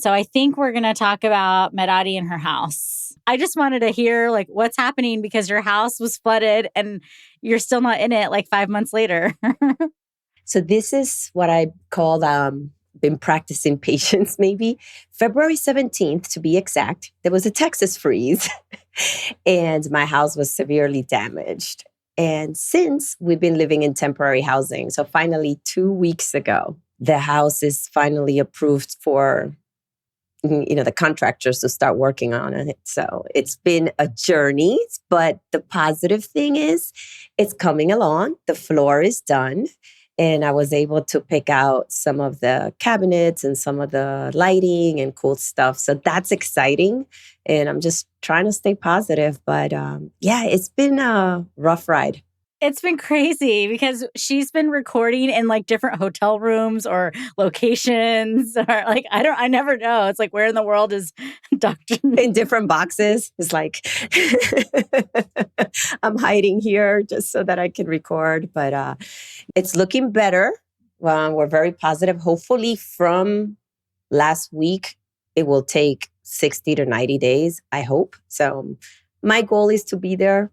So I think we're going to talk about Merary and her house. I just wanted to hear like what's happening because your house was flooded and you're still not in it like 5 months later. So this is what I call been practicing patience maybe. February 17th, to be exact, there was a Texas freeze and my house was severely damaged. And since we've been living in temporary housing, so finally 2 weeks ago, the house is finally approved for the contractors to start working on it. So it's been a journey, but the positive thing is it's coming along. The floor is done. And I was able to pick out some of the cabinets and some of the lighting and cool stuff. So that's exciting. And I'm just trying to stay positive. But yeah, it's been a rough ride. It's been crazy because she's been recording in like different hotel rooms or locations or like, I never know. It's like, where in the world is Dr. In different boxes. It's like, I'm hiding here just so that I can record. But it's looking better. We're very positive. Hopefully from last week, it will take 60 to 90 days, I hope. So my goal is to be there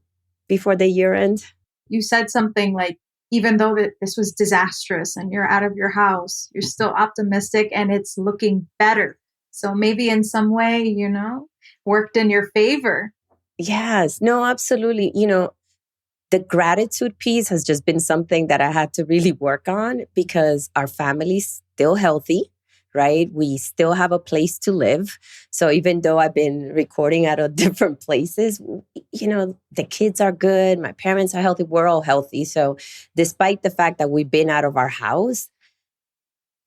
before the year end. You said something like, even though that this was disastrous and you're out of your house, you're still optimistic and it's looking better. So maybe in some way, worked in your favor. Yes, no, absolutely. The gratitude piece has just been something that I had to really work on because our family's still healthy, right? We still have a place to live. So even though I've been recording out of different places, the kids are good. My parents are healthy. We're all healthy. So despite the fact that we've been out of our house,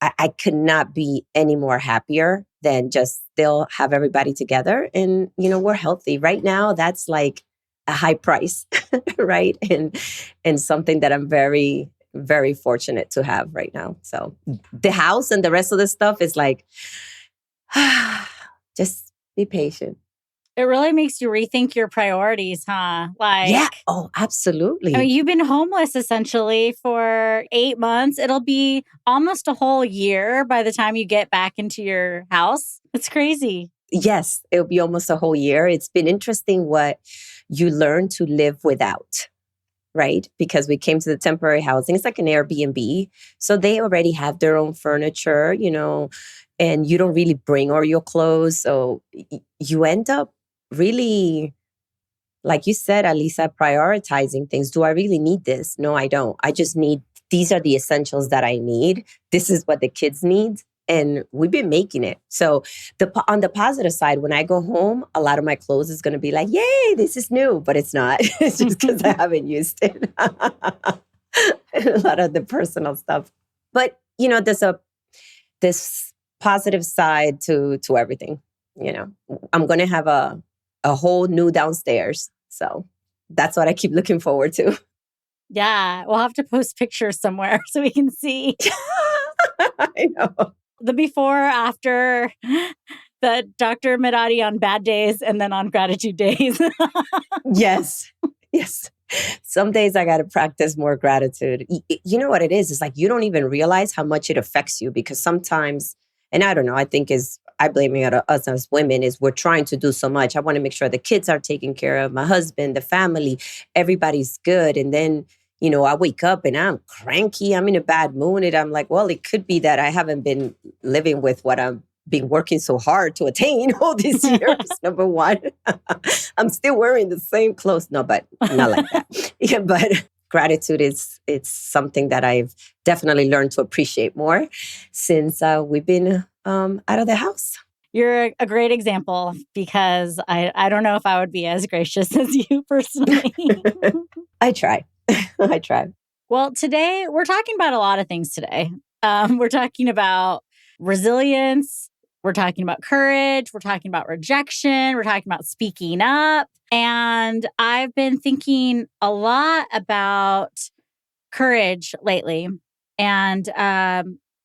I could not be any more happier than just still have everybody together. And, we're healthy. Right now, that's like a high price, right? And something that I'm very, very fortunate to have right now. So the house and the rest of the stuff is like, just be patient. It really makes you rethink your priorities, huh? Yeah. Oh, absolutely. I mean, you've been homeless essentially for 8 months. It'll be almost a whole year by the time you get back into your house. It's crazy. Yes, it'll be almost a whole year. It's been interesting what you learn to live without, right? Because we came to the temporary housing. It's like an Airbnb. So they already have their own furniture, and you don't really bring all your clothes. So you end up really, like you said, Alisa, prioritizing things. Do I really need this? No, I don't. I just need, these are the essentials that I need. This is what the kids need. And we've been making it. So on the positive side, when I go home, a lot of my clothes is going to be like, yay, this is new. But it's not. It's just because I haven't used it. And a lot of the personal stuff. But, there's this positive side to everything. I'm going to have a whole new downstairs. So that's what I keep looking forward to. Yeah, we'll have to post pictures somewhere so we can see. I know. The before, after, the Dr. Merary on bad days and then on gratitude days. Yes. Some days I got to practice more gratitude. You know what it is? It's like you don't even realize how much it affects you because sometimes, and I don't know, I think I blame it on us as women, is we're trying to do so much. I want to make sure the kids are taken care of, my husband, the family, everybody's good. And then, I wake up and I'm cranky, I'm in a bad mood. And I'm like, well, it could be that I haven't been living with what I've been working so hard to attain all these years. Number one, I'm still wearing the same clothes. No, but not like that. Yeah, but gratitude it's something that I've definitely learned to appreciate more since we've been out of the house. You're a great example because I don't know if I would be as gracious as you personally. I try. Well, today we're talking about a lot of things today. We're talking about resilience. We're talking about courage. We're talking about rejection. We're talking about speaking up. And I've been thinking a lot about courage lately. And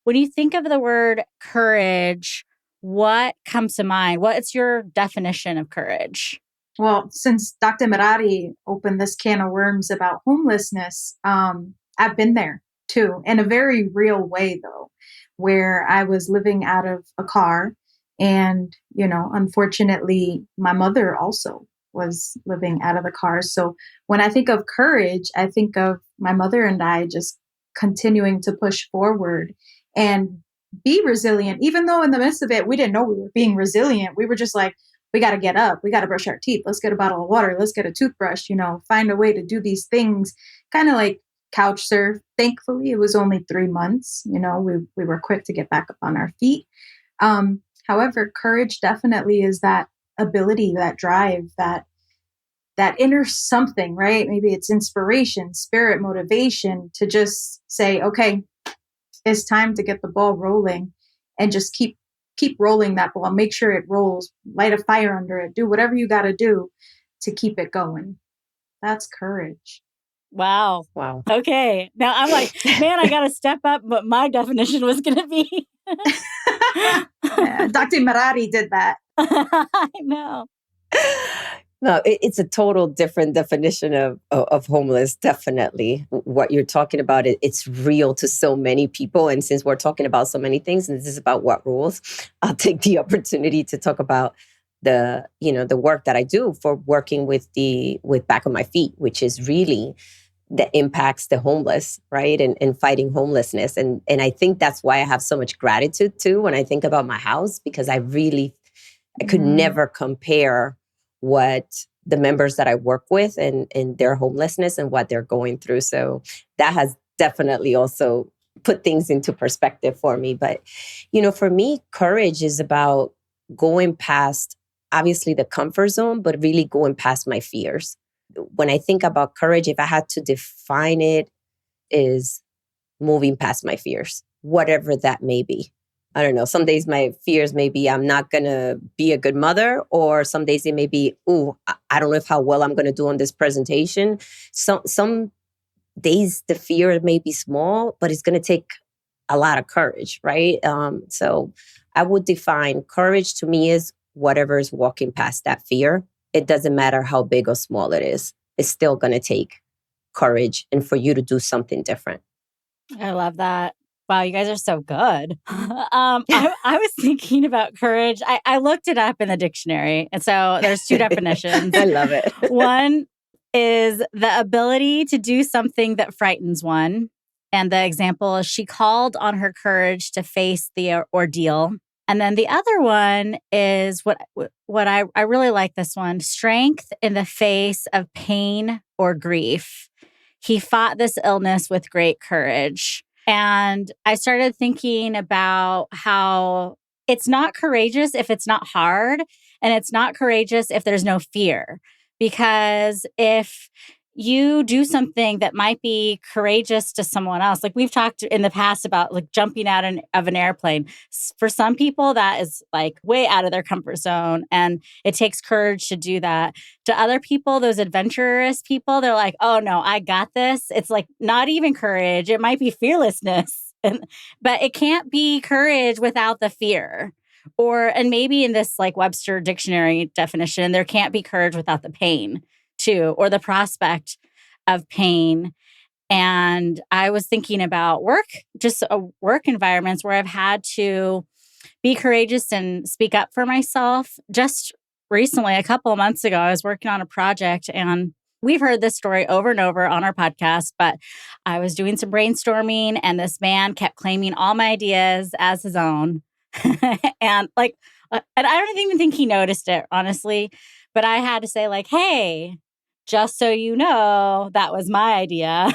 when you think of the word courage, what comes to mind? What's your definition of courage? Well, since Dr. Merary opened this can of worms about homelessness, I've been there too, in a very real way though, where I was living out of a car And, unfortunately, my mother also was living out of the car. So when I think of courage, I think of my mother and I just continuing to push forward and be resilient, even though in the midst of it, we didn't know we were being resilient. We were just like, we got to get up. We got to brush our teeth. Let's get a bottle of water. Let's get a toothbrush, find a way to do these things, kind of like couch surf. Thankfully, it was only 3 months. We were quick to get back up on our feet. However, courage definitely is that ability, that drive, that inner something, right? Maybe it's inspiration, spirit, motivation to just say, okay, it's time to get the ball rolling and just keep rolling that ball. Make sure it rolls, light a fire under it, do whatever you got to do to keep it going. That's courage. Wow. Wow. Okay. Now I'm like, man, I got to step up what my definition was going to be. Yeah, Dr. Merary did that. I know. No, it's a total different definition of homeless. Definitely, what you're talking about, it's real to so many people. And since we're talking about so many things, and this is about what rules, I'll take the opportunity to talk about the work that I do for working with Back on My Feet, which is really that impacts the homeless, right? And fighting homelessness. And I think that's why I have so much gratitude too when I think about my house, because I could never compare what the members that I work with and their homelessness and what they're going through. So that has definitely also put things into perspective for me. But, for me, courage is about going past, obviously, the comfort zone, but really going past my fears. When I think about courage, if I had to define it, is moving past my fears, whatever that may be. I don't know. Some days my fears may be I'm not going to be a good mother, or some days it may be, I don't know how well I'm going to do on this presentation. Some days the fear may be small, but it's going to take a lot of courage, right? So I would define courage to me is whatever is walking past that fear. It doesn't matter how big or small it is. It's still going to take courage and for you to do something different. I love that. Wow, you guys are so good. I was thinking about courage. I looked it up in the dictionary. And so there's two definitions. I love it. One is the ability to do something that frightens one. And the example is she called on her courage to face the ordeal. And then the other one is what I really like this one, strength in the face of pain or grief. He fought this illness with great courage. And I started thinking about how it's not courageous if it's not hard, and it's not courageous if there's no fear. Because if you do something that might be courageous to someone else, like we've talked in the past about like jumping out of an airplane. For some people, that is like way out of their comfort zone, and it takes courage to do that. To other people, those adventurous people, they're like, oh no, I got this. It's like not even courage. It might be fearlessness, but it can't be courage without the fear. And maybe in this like Webster dictionary definition, there can't be courage without the pain too, or the prospect of pain. And I was thinking about work environments where I've had to be courageous and speak up for myself. Just recently, a couple of months ago, I was working on a project, and we've heard this story over and over on our podcast, but I was doing some brainstorming and this man kept claiming all my ideas as his own. And I don't even think he noticed it, honestly, but I had to say like, hey, just so you know, that was my idea.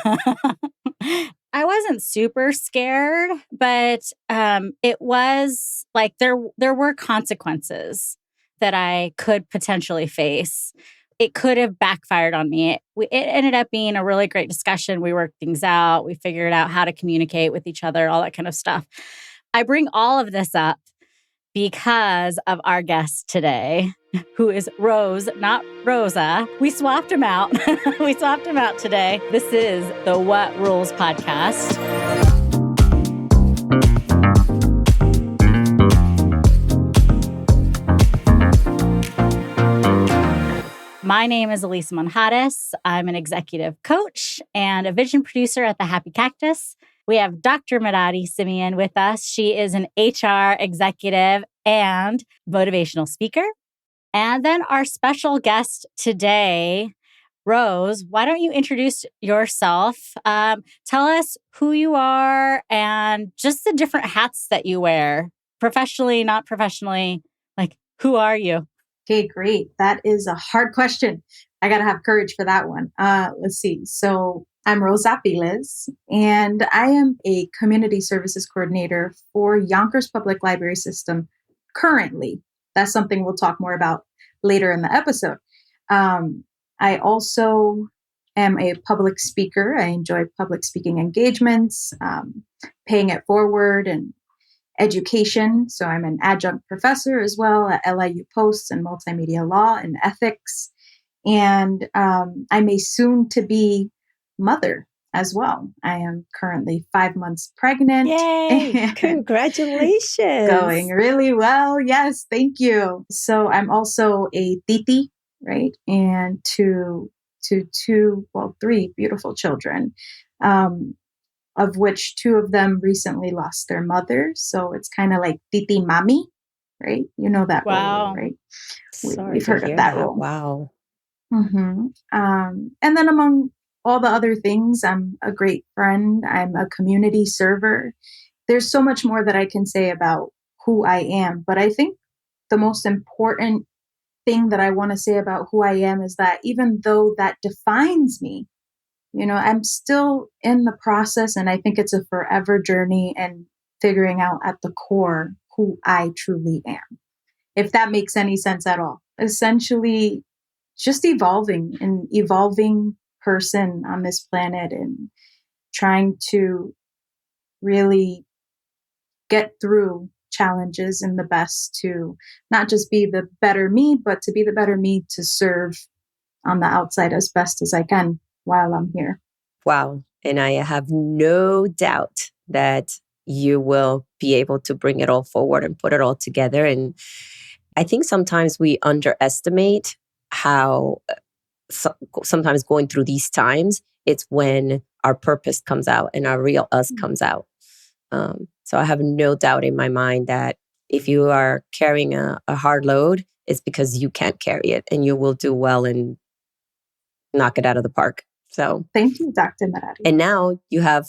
I wasn't super scared, but it was like there were consequences that I could potentially face. It could have backfired on me. It ended up being a really great discussion. We worked things out. We figured out how to communicate with each other, all that kind of stuff. I bring all of this up because of our guest today, who is Rose, not Rosa. We swapped him out. We swapped him out today. This is the What Rules podcast. My name is Alisa and I'm an executive coach and a vision producer at the Happy Cactus. We have Dr. Merary Simeon with us. She is an HR executive and motivational speaker. And then our special guest today, Rose, why don't you introduce yourself? Tell us who you are and just the different hats that you wear, professionally, not professionally. Like, who are you? Okay, great. That is a hard question. I got to have courage for that one. Let's see. So I'm Rose Aviles, and I am a community services coordinator for Yonkers Public Library system currently. That's something we'll talk more about later in the episode. I also am a public speaker. I enjoy public speaking engagements, paying it forward, and education. So I'm an adjunct professor as well at LIU Post in multimedia law and ethics. And I'm a soon-to-be mother as well. I am currently 5 months pregnant. Yay! Congratulations. Going really well. Yes, thank you. So I'm also a titi, right? And three beautiful children, of which 2 of them recently lost their mother. So it's kind of like titi mami, right? You know that Wow. role, right? Sorry We've to heard hear of that that. role. Wow. Mm-hmm. And then among all the other things, I'm a great friend. I'm a community server. There's so much more that I can say about who I am. But I think the most important thing that I want to say about who I am is that even though that defines me, I'm still in the process, and I think it's a forever journey and figuring out at the core who I truly am, if that makes any sense at all. Essentially, just evolving person on this planet and trying to really get through challenges in the best to not just be the better me, but to be the better me to serve on the outside as best as I can while I'm here. Wow. And I have no doubt that you will be able to bring it all forward and put it all together. And I think sometimes we underestimate how sometimes going through these times, it's when our purpose comes out and our real us comes out. So I have no doubt in my mind that if you are carrying a hard load, it's because you can't carry it, and you will do well and knock it out of the park. So thank you, Dr. Merary. And now you have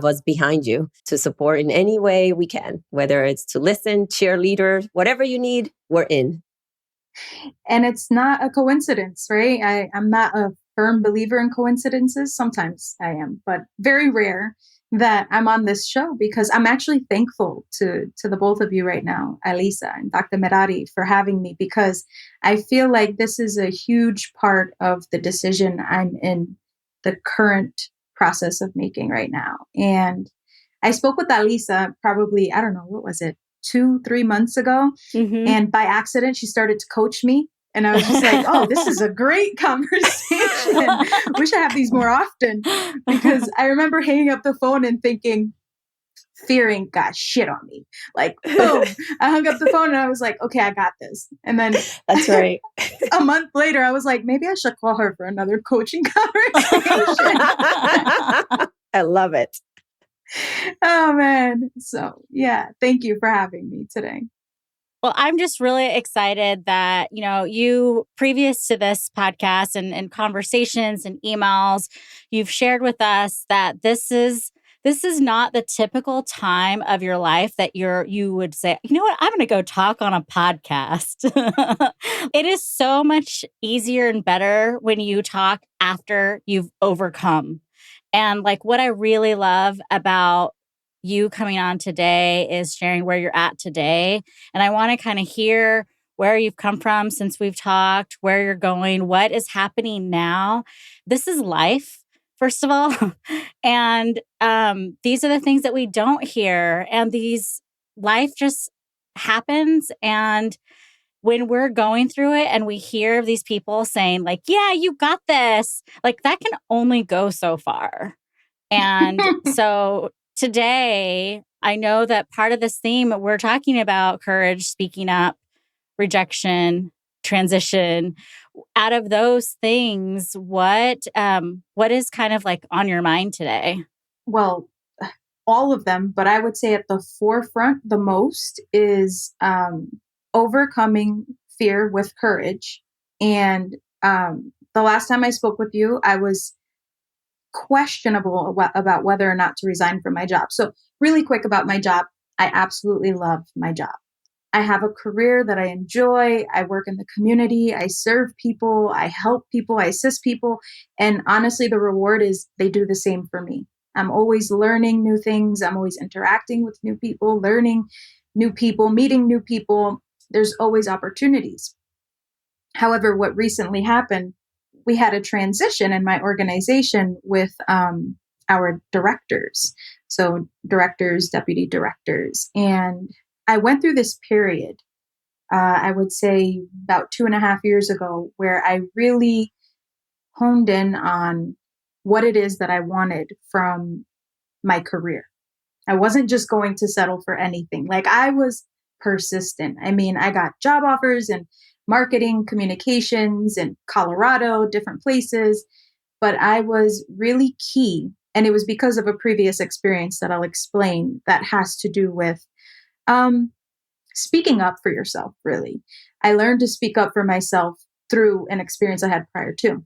us behind you to support in any way we can, whether it's to listen, cheerleader, whatever you need, we're in. And it's not a coincidence, right? I'm not a firm believer in coincidences. Sometimes I am, but very rare that I'm on this show, because I'm actually thankful to the both of you right now, Alisa and Dr. Merary, for having me, because I feel like this is a huge part of the decision I'm in the current process of making right now. And I spoke with Alisa probably, I don't know, what was it, 2-3 months ago. Mm-hmm. And by accident, she started to coach me. And I was just like, oh, this is a great conversation. We should have these more often. Because I remember hanging up the phone and thinking, fearing got shit on me. Like, boom. I hung up the phone and I was like, okay, I got this. And then that's right. A month later, I was like, maybe I should call her for another coaching conversation. I love it. Oh, man. So, yeah, thank you for having me today. Well, I'm just really excited that, you, previous to this podcast and conversations and emails, you've shared with us that this is not the typical time of your life that you would say, you know what, I'm going to go talk on a podcast. It is so much easier and better when you talk after you've overcome. And like what I really love about you coming on today is sharing where you're at today. And I want to kind of hear where you've come from since we've talked, where you're going, what is happening now. This is life, first of all. And these are the things that we don't hear. And life just happens. And when we're going through it and we hear these people saying like, yeah, you got this, like that can only go so far. And so today, I know that part of this theme, we're talking about courage, speaking up, rejection, transition. Out of those things, what is kind of like on your mind today? Well, all of them, but I would say at the forefront the most is overcoming fear with courage. And the last time I spoke with you, I was questionable about whether or not to resign from my job. So really quick about my job. I absolutely love my job. I have a career that I enjoy. I work in the community. I serve people. I help people. I assist people. And honestly, the reward is they do the same for me. I'm always learning new things. I'm always interacting with new people, learning new people, meeting new people. There's always opportunities. However, what recently happened, we had a transition in my organization with our directors. So directors, deputy directors. And I went through this period, I would say about 2.5 years ago, where I really honed in on what it is that I wanted from my career. I wasn't just going to settle for anything. Like, I was persistent. I mean, I got job offers in marketing, communications in Colorado, different places, but I was really key. And it was because of a previous experience that I'll explain that has to do with speaking up for yourself, really. I learned to speak up for myself through an experience I had prior to.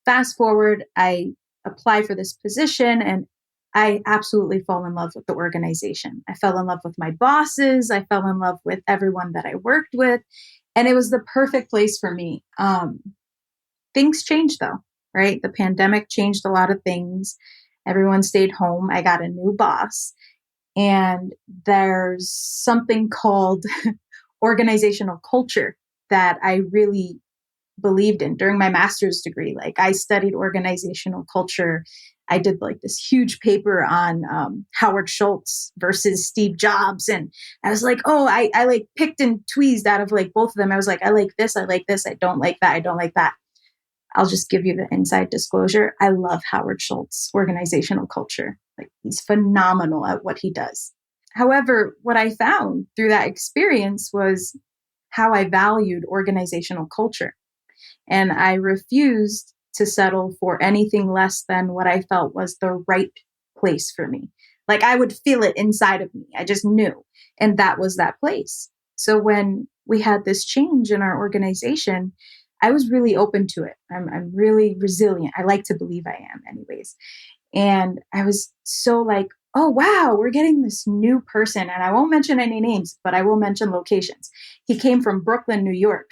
Fast forward, I apply for this position and I absolutely fall in love with the organization. I fell in love with my bosses. I fell in love with everyone that I worked with. And it was the perfect place for me. Things changed though, right? The pandemic changed a lot of things. Everyone stayed home. I got a new boss. And there's something called organizational culture that I really believed in during my master's degree. Like, I studied organizational culture. I did like this huge paper on Howard Schultz versus Steve Jobs. And I was like, oh, I like picked and tweezed out of like both of them. I was like, I like this. I like this. I don't like that. I don't like that. I'll just give you the inside disclosure. I love Howard Schultz organizational culture. Like, he's phenomenal at what he does. However, what I found through that experience was how I valued organizational culture. And I refused to settle for anything less than what I felt was the right place for me. Like, I would feel it inside of me. I just knew. And that was that place. So when we had this change in our organization, I was really open to it. I'm really resilient. I like to believe I am anyways. And I was so like, oh, wow, we're getting this new person. And I won't mention any names, but I will mention locations. He came from Brooklyn, New York.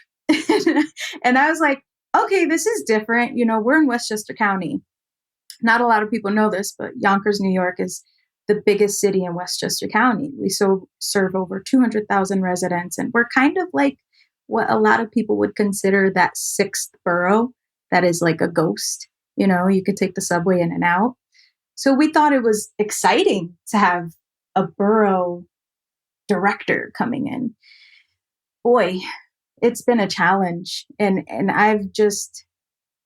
And I was like, okay, this is different. You know, we're in Westchester County. Not a lot of people know this, but Yonkers, New York is the biggest city in Westchester County. We serve over 200,000 residents. And we're kind of like what a lot of people would consider that sixth borough that is like a ghost. You know, you could take the subway in and out. So we thought it was exciting to have a borough director coming in. Boy, it's been a challenge. And I've just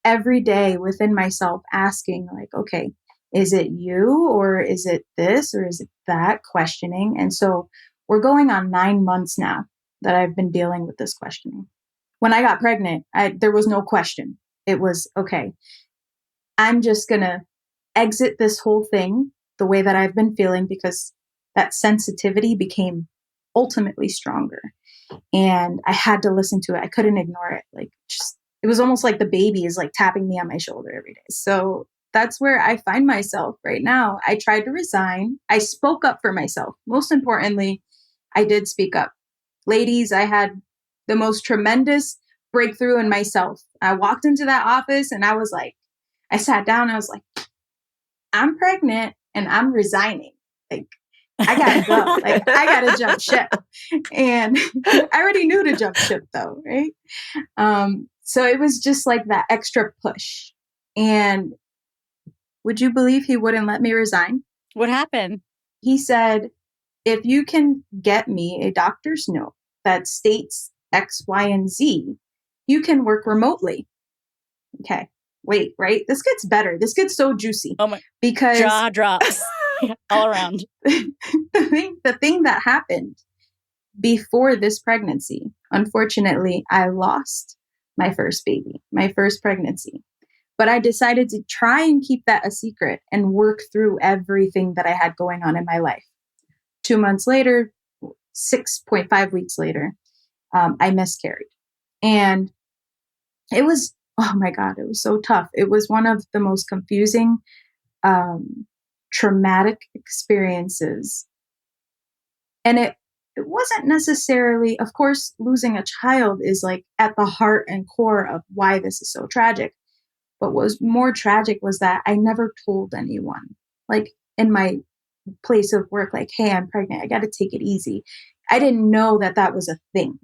every day within myself asking like, okay, is it you or is it this or is it that, questioning. And so we're going on 9 months now that I've been dealing with this questioning. When I got pregnant, there was no question. It was, okay, I'm just going to exit this whole thing the way that I've been feeling, because that sensitivity became ultimately stronger. And I had to listen to it. I couldn't ignore it. Like, just, it was almost like the baby is like tapping me on my shoulder every day. So that's where I find myself right now. I tried to resign. I spoke up for myself. Most importantly, I did speak up. Ladies, I had the most tremendous breakthrough in myself. I walked into that office and I was like, I sat down and I was like, I'm pregnant and I'm resigning. Like, I gotta go. Like, I gotta jump ship. And I already knew to jump ship though, right? So it was just like that extra push. And would you believe he wouldn't let me resign? What happened? He said, if you can get me a doctor's note that states X, Y, and Z, you can work remotely. Okay. Wait, right? This gets better. This gets so juicy. Oh my, because jaw drops all around. The thing that happened before this pregnancy, unfortunately, I lost my first baby, my first pregnancy. But I decided to try and keep that a secret and work through everything that I had going on in my life. 2 months later, 6.5 weeks later, I miscarried. And it was, oh my God, it was so tough. It was one of the most confusing, traumatic experiences. And it wasn't necessarily, of course, losing a child is like at the heart and core of why this is so tragic. But what was more tragic was that I never told anyone, like in my place of work, like, hey, I'm pregnant. I got to take it easy. I didn't know that that was a thing.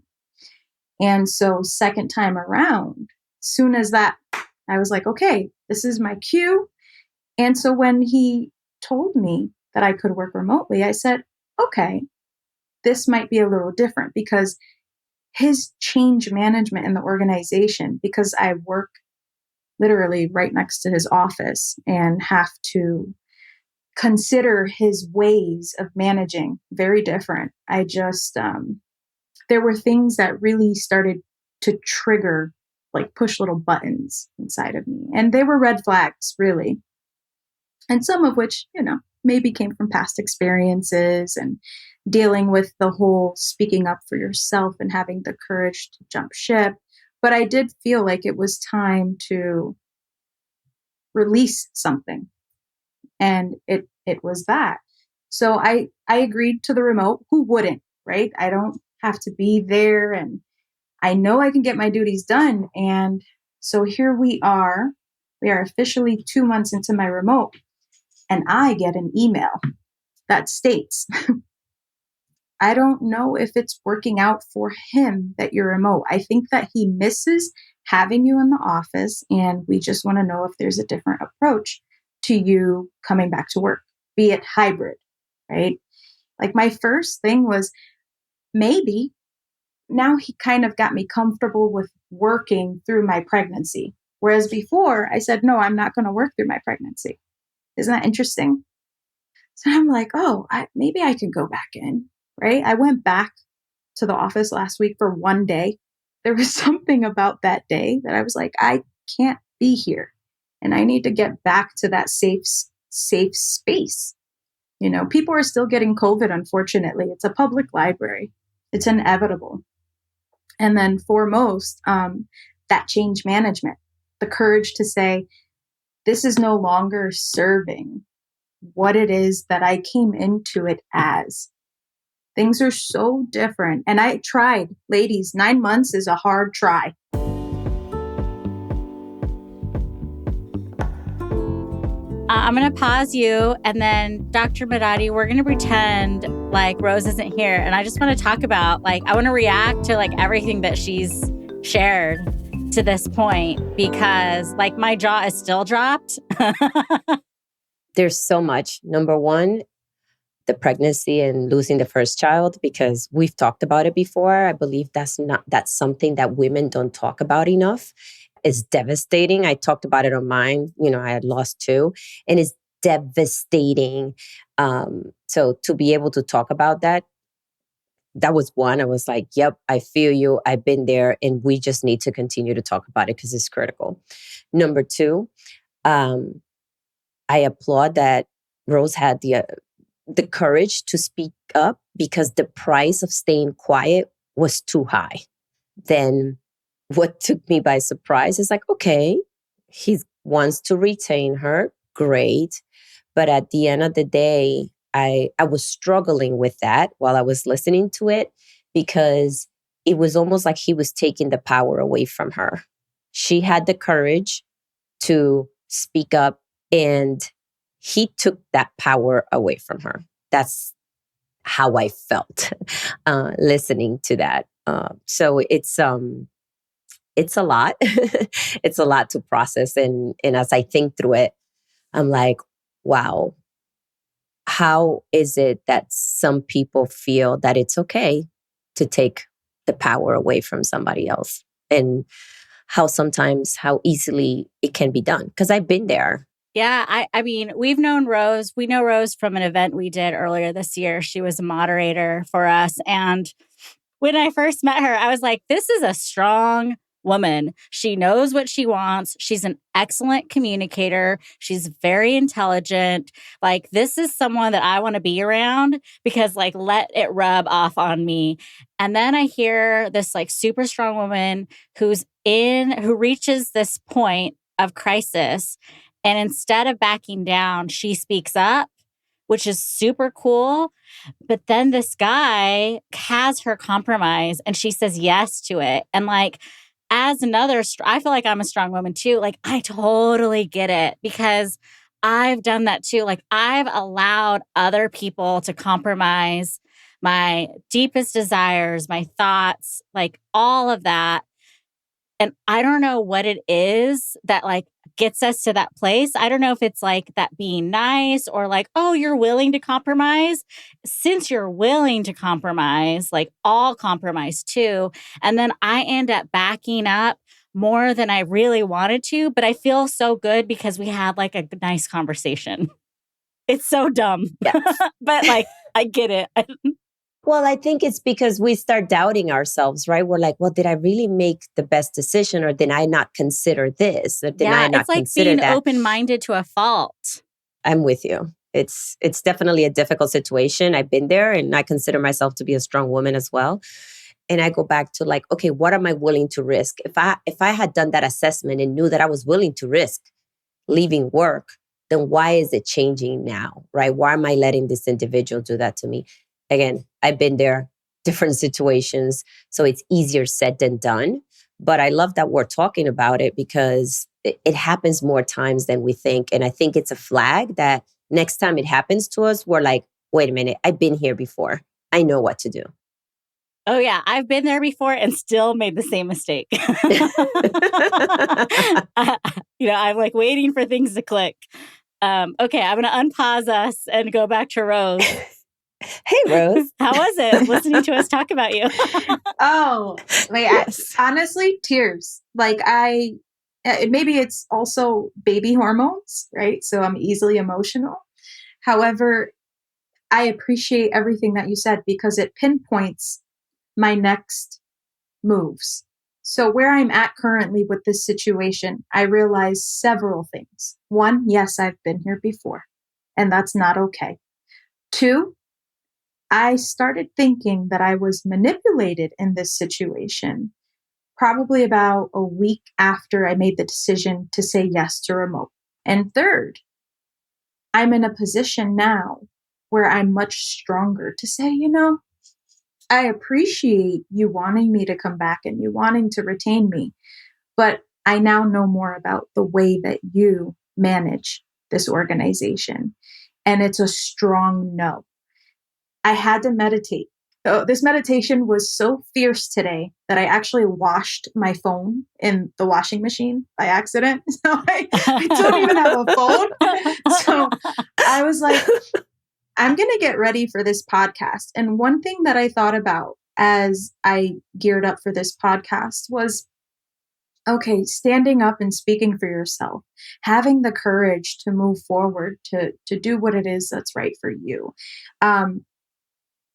And so second time around, soon as that, I was like, okay, this is my cue. And so when he told me that I could work remotely, I said, okay, this might be a little different, because his change management in the organization, because I work literally right next to his office and have to consider his ways of managing very different. I just, there were things that really started to trigger, like push little buttons inside of me. And they were red flags, really. And some of which, maybe came from past experiences and dealing with the whole speaking up for yourself and having the courage to jump ship. But I did feel like it was time to release something. And it was that. So I agreed to the remote. Who wouldn't, right? I don't have to be there, and I know I can get my duties done. And so here we are. We are officially 2 months into my remote, and I get an email that states, I don't know if it's working out for him that you're remote. I think that he misses having you in the office, and we just want to know if there's a different approach to you coming back to work, be it hybrid, right? Like my first thing was, maybe now he kind of got me comfortable with working through my pregnancy. Whereas before I said, no, I'm not going to work through my pregnancy. Isn't that interesting? So I'm like, oh, maybe I can go back in, right? I went back to the office last week for one day. There was something about that day that I was like, I can't be here. And I need to get back to that safe space. People are still getting COVID, unfortunately. It's a public library. It's inevitable. And then foremost, that change management, the courage to say, this is no longer serving what it is that I came into it as. Things are so different. And I tried, ladies, 9 months is a hard try. I'm going to pause you, and then Dr. Merary, we're going to pretend like Rose isn't here. And I just want to talk about, I want to react to everything that she's shared to this point, because my jaw is still dropped. There's so much. Number one, the pregnancy and losing the first child, because we've talked about it before. I believe that's something that women don't talk about enough. It's devastating. I talked about it on mine. I had lost 2, and it's devastating. So to be able to talk about that was one. I was like, yep, I feel you. I've been there, and we just need to continue to talk about it because it's critical. Number 2, I applaud that Rose had the courage to speak up, because the price of staying quiet was too high. Then what took me by surprise is okay, he wants to retain her. Great. But at the end of the day, I was struggling with that while I was listening to it, because it was almost like he was taking the power away from her. She had the courage to speak up, and he took that power away from her. That's how I felt listening to that. So it's a lot. It's a lot to process. And as I think through it, I'm like, wow, how is it that some people feel that it's okay to take the power away from somebody else? And how easily it can be done. Because I've been there. Yeah, I mean, we've known Rose. We know Rose from an event we did earlier this year. She was a moderator for us. And when I first met her, I was like, this is a strong woman. She knows what she wants. She's an excellent communicator. She's very intelligent. Like, this is someone that I want to be around because, like, let it rub off on me. And then I hear this like super strong woman who reaches this point of crisis. And instead of backing down, she speaks up, which is super cool. But then this guy has her compromise and she says yes to it. And like, as I feel like I'm a strong woman too. Like, I totally get it because I've done that too. Like, I've allowed other people to compromise my deepest desires, my thoughts, like all of that. And I don't know what it is that like gets us to that place. I don't know if it's like that being nice or like, oh, you're willing to compromise. Since you're willing to compromise, like I'll compromise too. And then I end up backing up more than I really wanted to. But I feel so good because we had like a nice conversation. It's so dumb. Yes. But like, I get it. Well, I think it's because we start doubting ourselves, right? We're like, well, did I really make the best decision or did I not consider this? Or did I not it's like consider being that? open-minded to a fault. I'm with you. It's definitely a difficult situation. I've been there and I consider myself to be a strong woman as well. And I go back to like, okay, what am I willing to risk? If I had done that assessment and knew that I was willing to risk leaving work, then why is it changing now, right? Why am I letting this individual do that to me? Again, I've been there, different situations, so it's easier said than done. But I love that we're talking about it because it happens more times than we think. And I think it's a flag that next time it happens to us, we're like, wait a minute, I've been here before. I know what to do. Oh, yeah. I've been there before and still made the same mistake. I'm like waiting for things to click. Okay, I'm going to unpause us and go back to Rose. Hey, Rose. How was it listening to us talk about you? Oh, wait, Yes. honestly, tears. Like maybe it's also baby hormones, right? So I'm easily emotional. However, I appreciate everything that you said because it pinpoints my next moves. So where I'm at currently with this situation, I realize several things. One, yes, I've been here before, and that's not okay. Two, I started thinking that I was manipulated in this situation, probably about a week after I made the decision to say yes to remote. And third, I'm in a position now where I'm much stronger to say, I appreciate you wanting me to come back and you wanting to retain me, but I now know more about the way that you manage this organization. And it's a strong no. I had to meditate. Oh, this meditation was so fierce today that I actually washed my phone in the washing machine by accident. So I don't even have a phone. So I was like, I'm going to get ready for this podcast. And one thing that I thought about as I geared up for this podcast was, okay, standing up and speaking for yourself, having the courage to move forward, to do what it is that's right for you.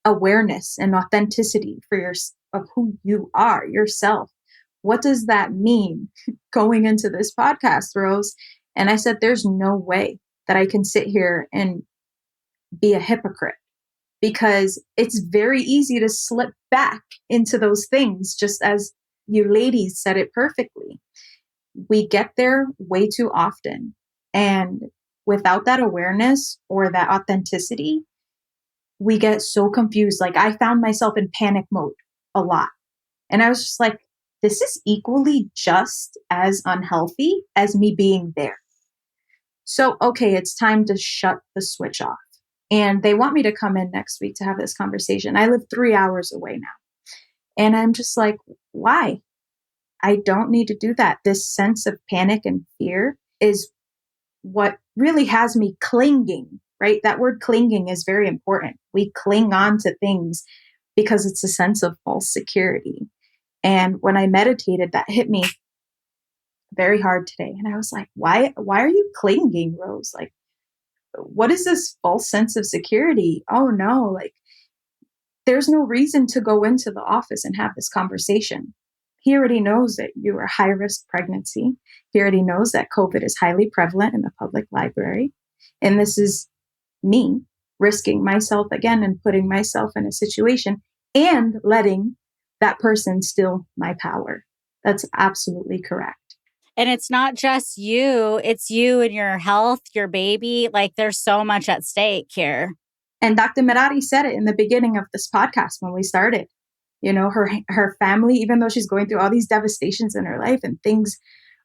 Awareness and authenticity of who you are, yourself. What does that mean going into this podcast, Rose? And I said, there's no way that I can sit here and be a hypocrite because it's very easy to slip back into those things, just as you ladies said it perfectly. We get there way too often. And without that awareness or that authenticity, we get so confused. Like I found myself in panic mode a lot. And I was just like, this is equally just as unhealthy as me being there. So, okay, it's time to shut the switch off. And they want me to come in next week to have this conversation. I live 3 hours away now. And I'm just like, why? I don't need to do that. This sense of panic and fear is what really has me clinging, right? That word clinging is very important. We cling on to things because it's a sense of false security. And when I meditated, that hit me very hard today. And I was like, why are you clinging, Rose? Like, what is this false sense of security? Oh no, like there's no reason to go into the office and have this conversation. He already knows that you are high risk pregnancy. He already knows that COVID is highly prevalent in the public library. And this is me risking myself again and putting myself in a situation and letting that person steal my power. That's absolutely correct. And it's not just you, it's you and your health, your baby. Like there's so much at stake here. And Dr. Merary said it in the beginning of this podcast when we started. You know, her family, even though she's going through all these devastations in her life and things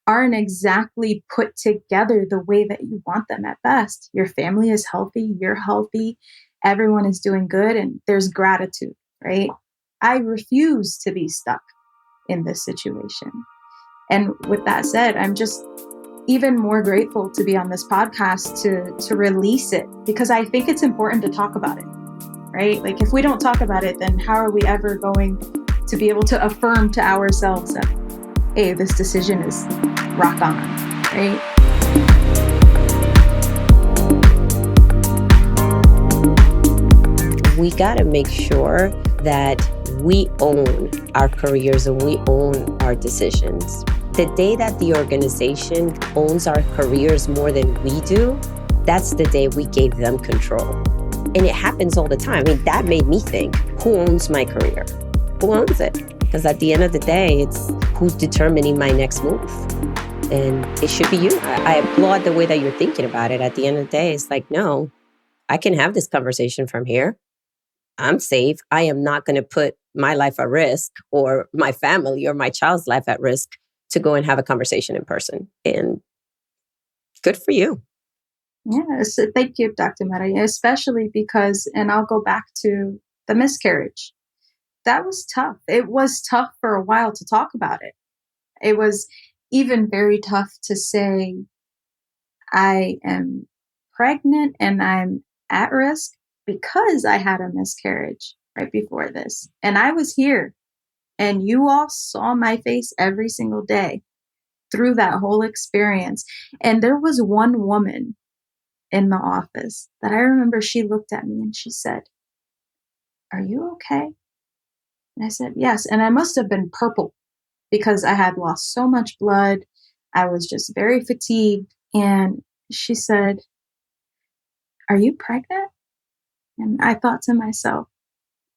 aren't exactly put together the way that you want them at best. Your family is healthy, you're healthy, everyone is doing good, and there's gratitude, right? I refuse to be stuck in this situation. And with that said, I'm just even more grateful to be on this podcast to release it, because I think it's important to talk about it, right? Like if we don't talk about it, then how are we ever going to be able to affirm to ourselves that, hey, this decision is rock on, right? We got to make sure that we own our careers and we own our decisions. The day that the organization owns our careers more than we do, that's the day we gave them control. And it happens all the time. I mean, that made me think, who owns my career? Who owns it? Because at the end of the day, it's who's determining my next move. And it should be you. I applaud the way that you're thinking about it. At the end of the day, it's like, no, I can have this conversation from here. I'm safe. I am not going to put my life at risk or my family or my child's life at risk to go and have a conversation in person. And good for you. Yeah, so thank you, Dr. Merary, especially because, and I'll go back to the miscarriage. That was tough. It was tough for a while to talk about it. It was even very tough to say, I am pregnant and I'm at risk because I had a miscarriage right before this. And I was here and you all saw my face every single day through that whole experience. And there was one woman in the office that I remember, she looked at me and she said, "Are you okay?" And I said, "Yes." And I must have been purple because I had lost so much blood. I was just very fatigued. And she said, "Are you pregnant?" And I thought to myself,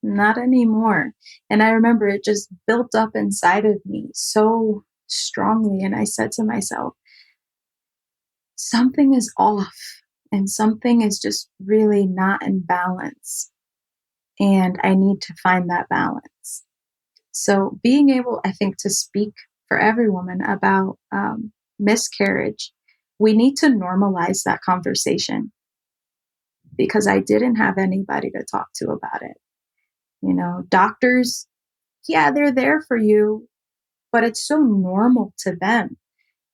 not anymore. And I remember it just built up inside of me so strongly. And I said to myself, something is off and something is just really not in balance. And I need to find that balance. So being able, I think, to speak for every woman about miscarriage, we need to normalize that conversation, because I didn't have anybody to talk to about it. You know, doctors, yeah, they're there for you, but it's so normal to them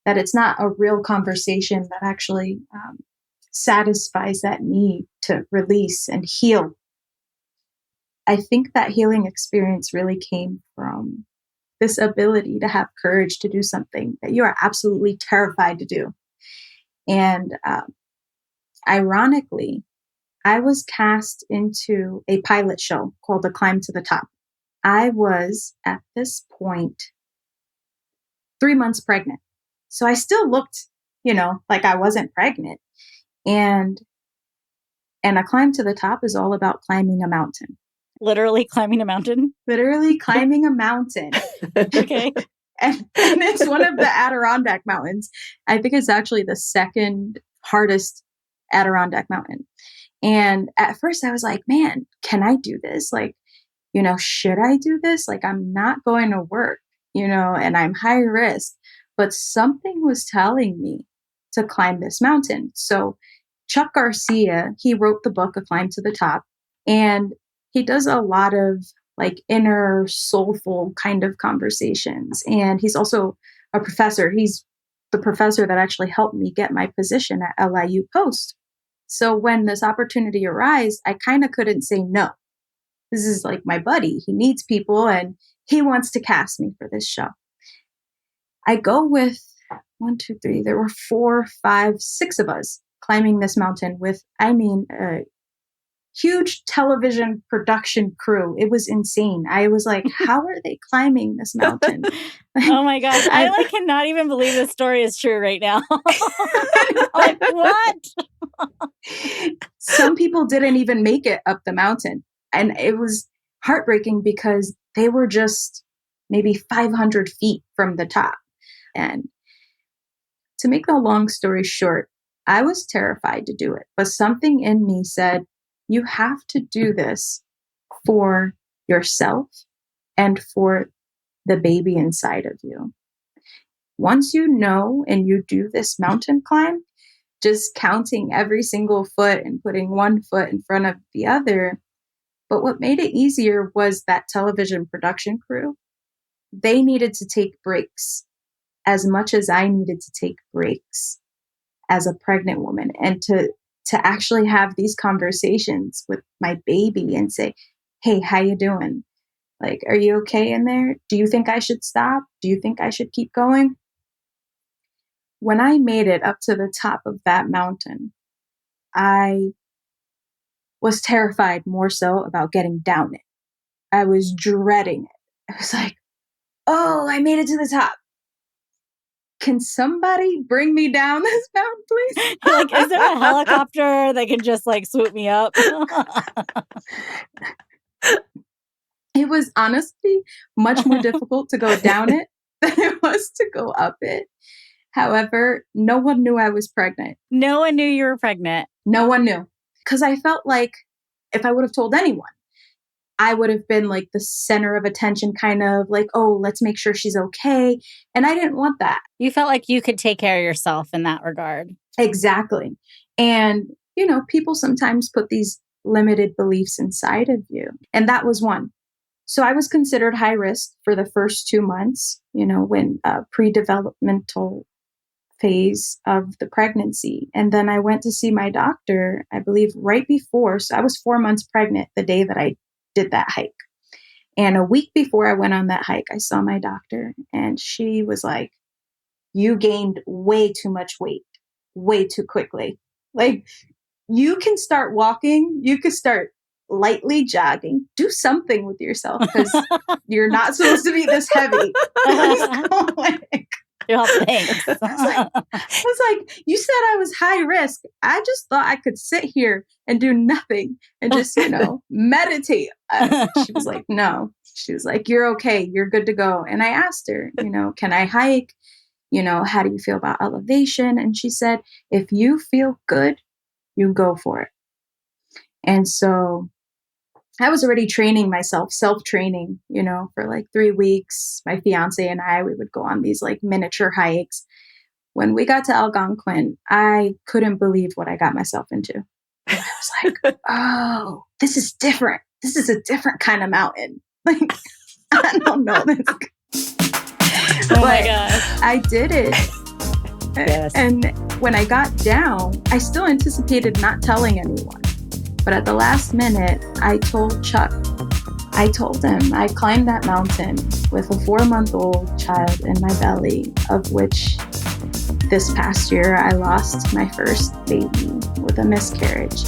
that it's not a real conversation that actually satisfies that need to release and heal. I think that healing experience really came from this ability to have courage to do something that you are absolutely terrified to do. And ironically, I was cast into a pilot show called The Climb to the Top. I was at this point 3 months pregnant. So I still looked, you know, like I wasn't pregnant. And A Climb to the Top is all about climbing a mountain. Literally climbing a mountain? Literally climbing a mountain. Okay. And it's one of the Adirondack mountains. I think it's actually the second hardest Adirondack mountain. And at first I was like, man, can I do this? Like, you know, should I do this? Like, I'm not going to work, you know, and I'm high risk. But something was telling me to climb this mountain. So Chuck Garcia, he wrote the book, A Climb to the Top, and he does a lot of like inner soulful kind of conversations. And he's also a professor. He's the professor that actually helped me get my position at LIU Post. So when this opportunity arose, I kind of couldn't say no. This is like my buddy. He needs people and he wants to cast me for this show. I go with 1, 2, 3. There were 4, 5, 6 of us climbing this mountain with, I mean, a huge television production crew. It was insane. I was like, how are they climbing this mountain? Oh my gosh. I like cannot even believe this story is true right now. Like, what? Some people didn't even make it up the mountain. And it was heartbreaking because they were just maybe 500 feet from the top. And to make the long story short, I was terrified to do it. But something in me said, you have to do this for yourself and for the baby inside of you. Once you know and you do this mountain climb, just counting every single foot and putting one foot in front of the other. But what made it easier was that television production crew. They needed to take breaks as much as I needed to take breaks as a pregnant woman, and to actually have these conversations with my baby and say, hey, how you doing? Like, are you okay in there? Do you think I should stop? Do you think I should keep going? When I made it up to the top of that mountain, I was terrified more so about getting down it. I was dreading it. I was like, oh, I made it to the top. Can somebody bring me down this mountain, please? Like, is there a helicopter that can just like swoop me up? It was honestly much more difficult to go down it than it was to go up it. However, no one knew I was pregnant. No one knew you were pregnant. No one knew. Because I felt like if I would have told anyone, I would have been like the center of attention, kind of like, oh, let's make sure she's okay. And I didn't want that. You felt like you could take care of yourself in that regard. Exactly. And, you know, people sometimes put these limited beliefs inside of you. And that was one. So I was considered high risk for the first 2 months, you know, when pre-developmental phase of the pregnancy. And then I went to see my doctor, I believe right before. So I was 4 months pregnant the day that I did that hike. And a week before I went on that hike, I saw my doctor and she was like, you gained way too much weight, way too quickly. Like, you can start walking, you could start lightly jogging, do something with yourself because you're not supposed to be this heavy. Thanks. I was like, you said I was high risk. I just thought I could sit here and do nothing and just, you know, meditate. She was like, no. She was like, you're okay. You're good to go. And I asked her, you know, can I hike? You know, how do you feel about elevation? And she said, if you feel good, you go for it. And so I was already training myself, self-training, you know, for like 3 weeks. My fiance and I, we would go on these like miniature hikes. When we got to Algonquin, I couldn't believe what I got myself into. I was like, oh, this is different. This is a different kind of mountain. Like, I don't know this. Oh my gosh. I did it. Yes. And when I got down, I still anticipated not telling anyone. But at the last minute, I told Chuck, I told him I climbed that mountain with a 4-month-old child in my belly, of which this past year I lost my first baby with a miscarriage.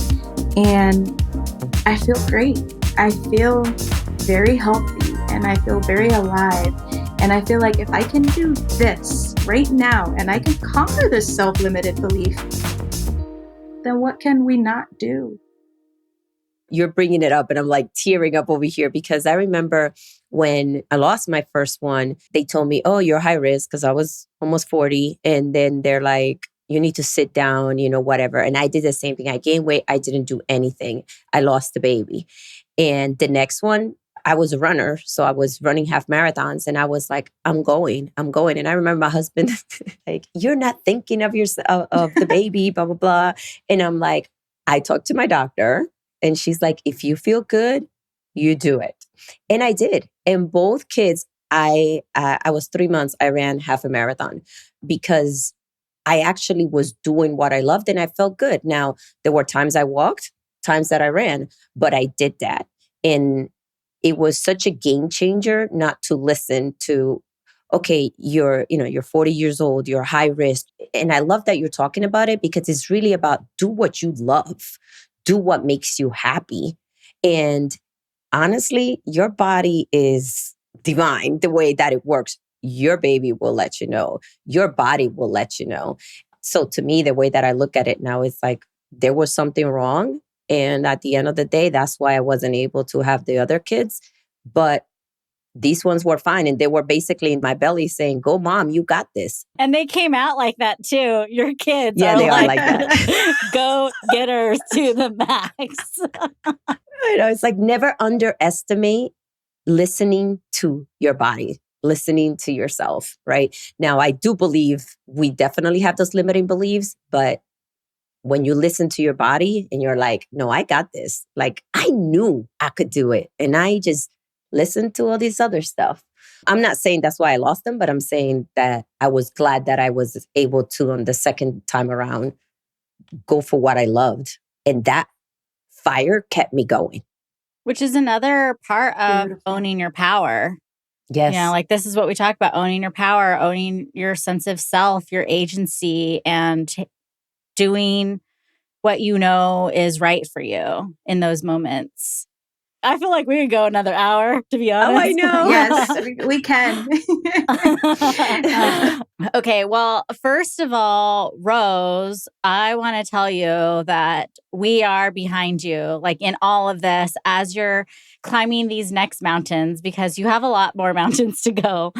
And I feel great. I feel very healthy and I feel very alive. And I feel like if I can do this right now and I can conquer this self-limited belief, then what can we not do? You're bringing it up and I'm like tearing up over here because I remember when I lost my first one, they told me, oh, you're high risk because I was almost 40. And then they're like, you need to sit down, you know, whatever. And I did the same thing. I gained weight. I didn't do anything. I lost the baby. And the next one, I was a runner. So I was running half marathons and I was like, I'm going. And I remember my husband like, you're not thinking of yourself, of the baby, blah, blah, blah. And I'm like, I talked to my doctor. And she's like, if you feel good, you do it. And I did. And both kids, I was 3 months, I ran half a marathon because I actually was doing what I loved and I felt good. Now, there were times I walked, times that I ran, but I did that. And it was such a game changer not to listen to, okay, you're 40 years old, you're high risk. And I love that you're talking about it because it's really about do what you love. do what makes you happy. And honestly, your body is divine the way that it works. Your baby will let you know. Your body will let you know. So to me, the way that I look at it now is like there was something wrong. And at the end of the day, that's why I wasn't able to have the other kids. But these ones were fine. And they were basically in my belly saying, go, mom, you got this. And they came out like that too. Your kids Yeah, are they are like like that. go getters to the max. I know, it's like never underestimate listening to your body, listening to yourself, right? Now, I do believe we definitely have those limiting beliefs, but when you listen to your body and you're like, no, I got this. Like, I knew I could do it. And I just listened to all this other stuff. I'm not saying that's why I lost them, but I'm saying that I was glad that I was able to, on the second time around, go for what I loved. And that fire kept me going. Which is another part of Beautiful. owning your power. Yes. You know, like this is what we talk about, owning your power, owning your sense of self, your agency, and doing what you know is right for you in those moments. I feel like we could go another hour, to be honest. Oh, I know. Yes, we can. Okay, well, first of all, Rose, I want to tell you that we are behind you, like in all of this, as you're climbing these next mountains, because you have a lot more mountains to go,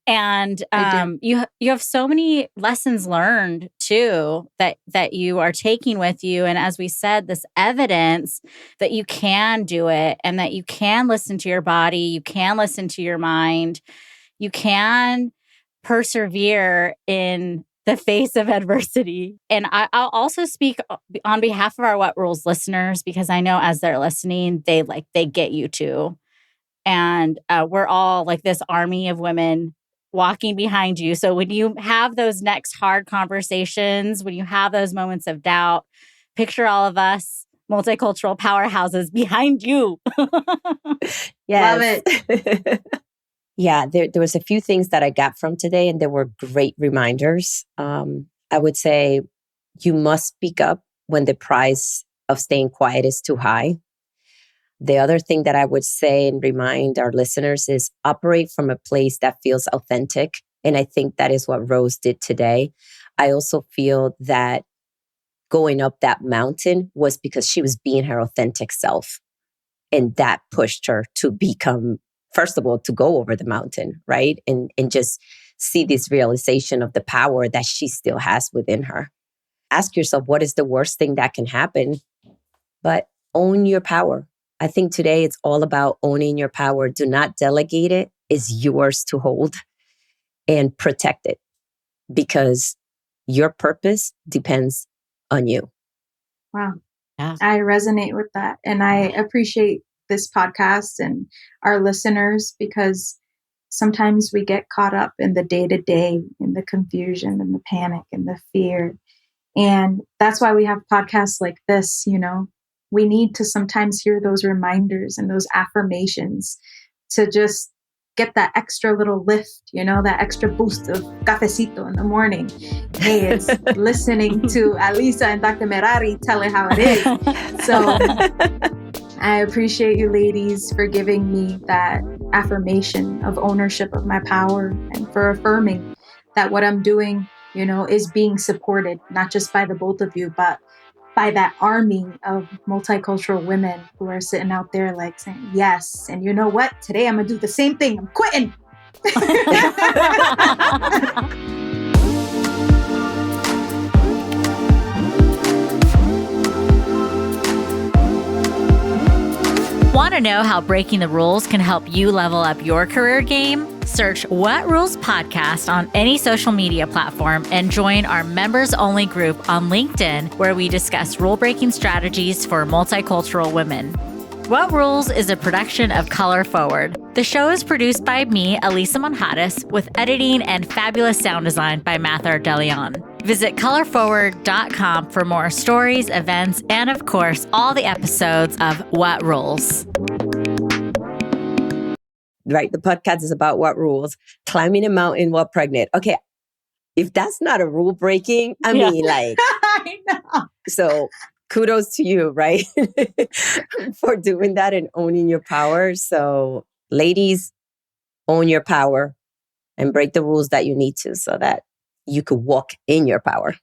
and you have so many lessons learned too that you are taking with you, and as we said, this evidence that you can do it, and that you can listen to your body, you can listen to your mind, you can persevere in the face of adversity. And I'll also speak on behalf of our What Rules listeners, because I know as they're listening, they get you too. And we're all like this army of women walking behind you. So when you have those next hard conversations, when you have those moments of doubt, picture all of us multicultural powerhouses behind you. Yes. Love it. Yeah, there was a few things that I got from today, and they were great reminders. I would say you must speak up when the price of staying quiet is too high. The other thing that I would say and remind our listeners is operate from a place that feels authentic. And I think that is what Rose did today. I also feel that going up that mountain was because she was being her authentic self. And that pushed her to become, first of all, to go over the mountain, right? And just see this realization of the power that she still has within her. Ask yourself, what is the worst thing that can happen? But own your power. I think today it's all about owning your power. Do not delegate it. It's yours to hold and protect it, because your purpose depends on you. Wow. Yeah. I resonate with that. And I appreciate this podcast and our listeners, because sometimes we get caught up in the day-to-day, in the confusion and the panic and the fear. And that's why we have podcasts like this. You know, we need to sometimes hear those reminders and those affirmations to just get that extra little lift, you know, that extra boost of cafecito in the morning. Hey, it's listening to Alisa and Dr. Merary tell it how it is. So I appreciate you ladies for giving me that affirmation of ownership of my power, and for affirming that what I'm doing, you know, is being supported, not just by the both of you, but by that army of multicultural women who are sitting out there like saying, yes, and you know what? Today I'm going to do the same thing. I'm quitting. Want to know how breaking the rules can help you level up your career game? Search What Rules Podcast on any social media platform and join our members-only group on LinkedIn, where we discuss rule-breaking strategies for multicultural women. What Rules is a production of Color Forward. The show is produced by me, Alisa Monjadas, with editing and fabulous sound design by Mathar DeLeon. Visit colorforward.com for more stories, events, and of course, all the episodes of What Rules. Right. The podcast is about what rules. Climbing a mountain while pregnant. Okay. If that's not a rule breaking, I mean, like, I know. so kudos to you, right? For doing that and owning your power. So ladies, own your power and break the rules that you need to so that you could walk in your power.